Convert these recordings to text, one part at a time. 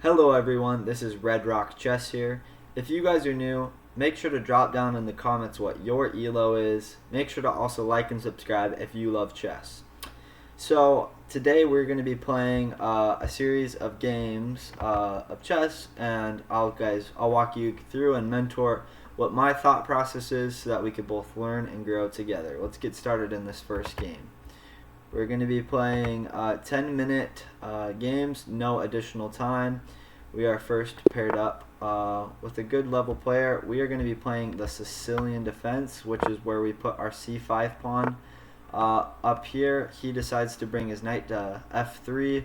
Hello everyone, this is Red Rock Chess here. If you guys are new, make sure to drop down in the comments what your ELO is. Make sure to also like and subscribe if you love chess. So today we're going to be playing a series of games of chess, and I'll walk you through and mentor what my thought process is so that we could both learn and grow together. Let's get started in this first game. We're going to be playing 10-minute games, no additional time. We are first paired up with a good level player. We are going to be playing the Sicilian Defense, which is where we put our c5 pawn. Up here, he decides to bring his knight to f3.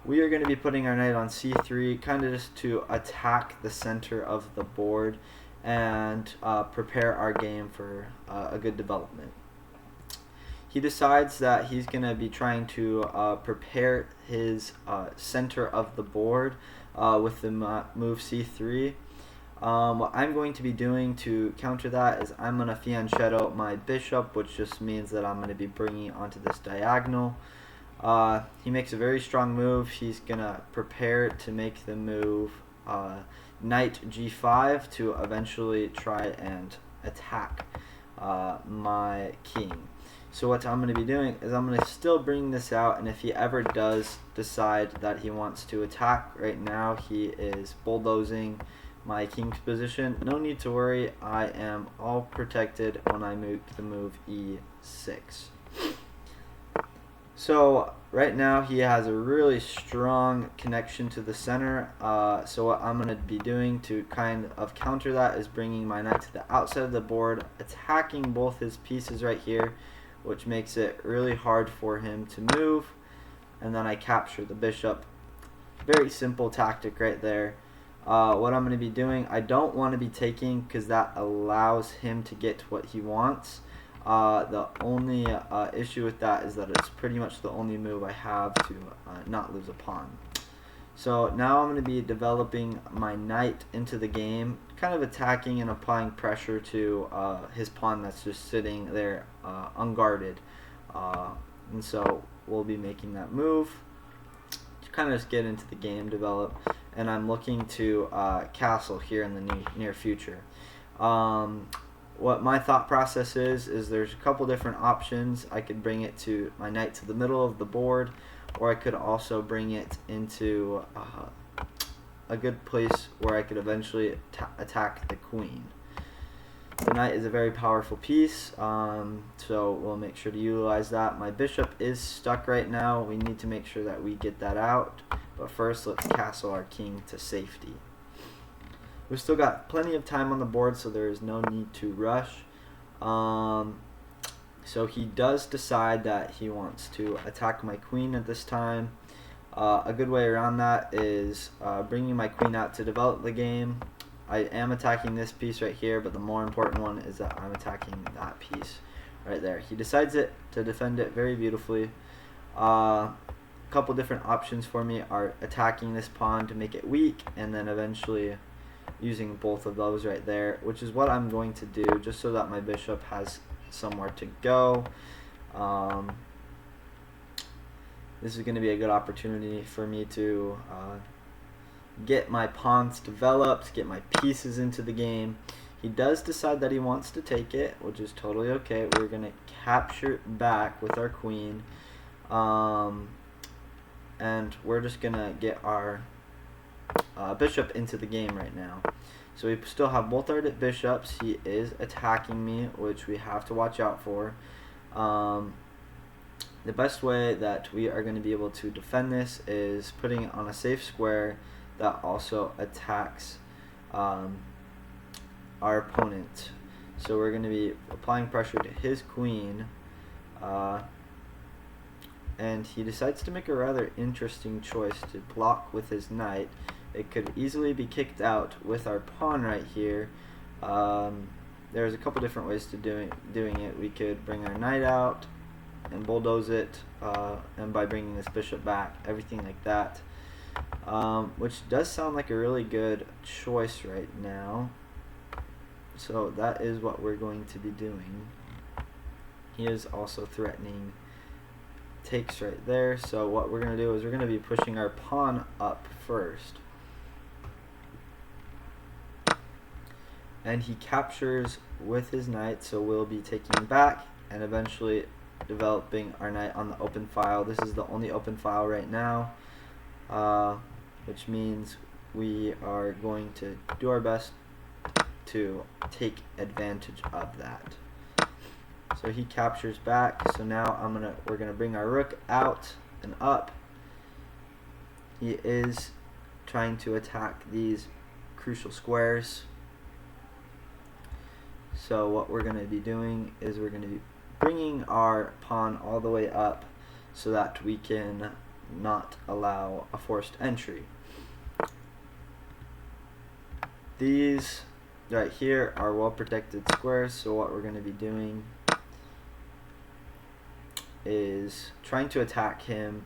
We are going to be putting our knight on c3, kind of just to attack the center of the board and prepare our game for a good development. He decides that he's going to be trying to prepare his center of the board with the move c3. What I'm going to be doing to counter that is I'm going to fianchetto my bishop, which just means that I'm going to be bringing it onto this diagonal. He makes a very strong move. He's going to prepare to make the move knight g5 to eventually try and attack my king. So what I'm going to be doing is I'm going to still bring this out, and if he ever does decide that he wants to attack, right now he is bulldozing my king's position. No need to worry, I am all protected when I move the move e6. So right now he has a really strong connection to the center. So what I'm going to be doing to kind of counter that is bringing my knight to the outside of the board, attacking both his pieces right here, which makes it really hard for him to move, and then I capture the bishop. Very simple tactic right there. What I'm going to be doing, I don't want to be taking because that allows him to get what he wants. The only issue with that is that it's pretty much the only move I have to not lose a pawn. So now I'm going to be developing my knight into the game, kind of attacking and applying pressure to his pawn that's just sitting there unguarded. And so we'll be making that move to kind of just get into the game, develop, and I'm looking to castle here in the near future. What my thought process is there's a couple different options. I could bring it to my knight to the middle of the board, or I could also bring it into a good place where I could eventually attack the queen. The knight is a very powerful piece, so we'll make sure to utilize that. My bishop is stuck right now. We need to make sure that we get that out, but first let's castle our king to safety. We've still got plenty of time on the board, so there is no need to rush. So he does decide that he wants to attack my queen at this time. A good way around that is bringing my queen out to develop the game. I am attacking this piece right here, but the more important one is that I'm attacking that piece right there. He decides to defend it very beautifully. A couple different options for me are attacking this pawn to make it weak, and then eventually using both of those right there, which is what I'm going to do just so that my bishop has somewhere to go. This is going to be a good opportunity for me to get my pawns developed, get my pieces into the game. He does decide that he wants to take it, which is totally okay. We're going to capture it back with our queen, and we're just going to get our bishop into the game right now. So we still have both our bishops. He is attacking me, which we have to watch out for. The best way that we are going to be able to defend this is putting it on a safe square that also attacks our opponent. So we're going to be applying pressure to his queen, and he decides to make a rather interesting choice to block with his knight. It could easily be kicked out with our pawn right here. There's a couple different ways to doing it. We could bring our knight out and bulldoze it, and by bringing this bishop back, everything like that, which does sound like a really good choice right now. So that is what we're going to be doing. He is also threatening takes right there. So what we're going to do is we're going to be pushing our pawn up first. and he captures with his knight, so we'll be taking back and eventually developing our knight on the open file. This is the only open file right now, which means we are going to do our best to take advantage of that. So he captures back, so now we're gonna bring our rook out and up. He is trying to attack these crucial squares. So what we're going to be doing is we're going to be bringing our pawn all the way up so that we can not allow a forced entry. These right here are well protected squares, so what we're going to be doing is trying to attack him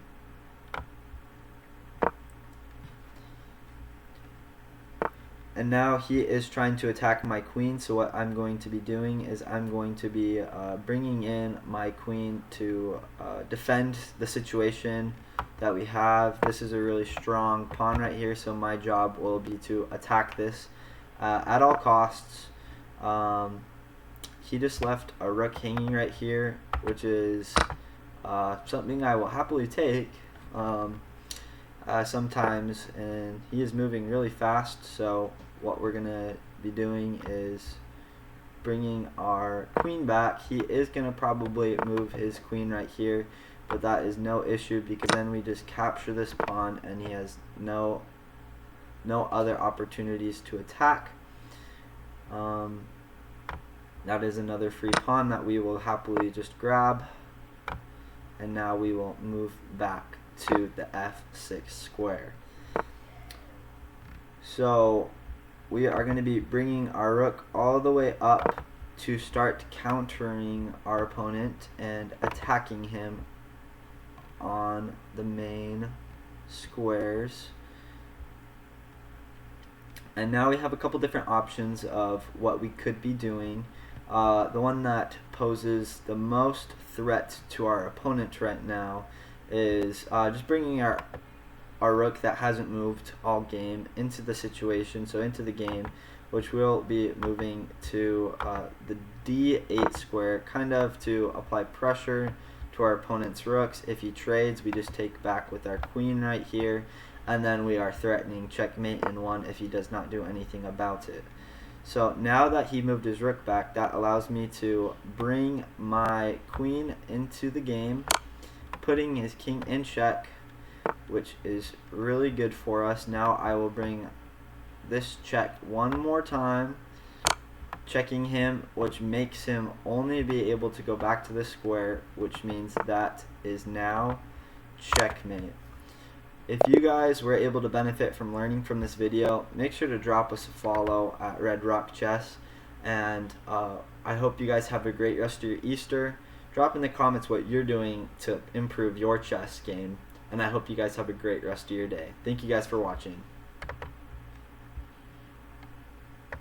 and now he is trying to attack my queen, so what I'm going to be doing is I'm going to be bringing in my queen to defend the situation that we have. This is a really strong pawn right here, so my job will be to attack this at all costs. He just left a rook hanging right here, which is something I will happily take sometimes, and he is moving really fast, so what we're gonna be doing is bringing our queen back. He is gonna probably move his queen right here, but that is no issue because then we just capture this pawn and he has no other opportunities to attack. That is another free pawn that we will happily just grab, and now we will move back to the f6 square. So we are going to be bringing our rook all the way up to start countering our opponent and attacking him on the main squares. And now we have a couple different options of what we could be doing. The one that poses the most threat to our opponent right now is just bringing our rook that hasn't moved all game into the situation, so into the game, which we'll be moving to the d8 square, kind of to apply pressure to our opponent's rooks. If he trades, we just take back with our queen right here, and then we are threatening checkmate in one if he does not do anything about it. So now that he moved his rook back, that allows me to bring my queen into the game, putting his king in check, which is really good for us. Now I will bring this check one more time, checking him, which makes him only be able to go back to the square, which means that is now checkmate. If you guys were able to benefit from learning from this video, make sure to drop us a follow at Red Rock Chess, and I hope you guys have a great rest of your Easter. Drop in the comments what you're doing to improve your chess game, and I hope you guys have a great rest of your day. Thank you guys for watching.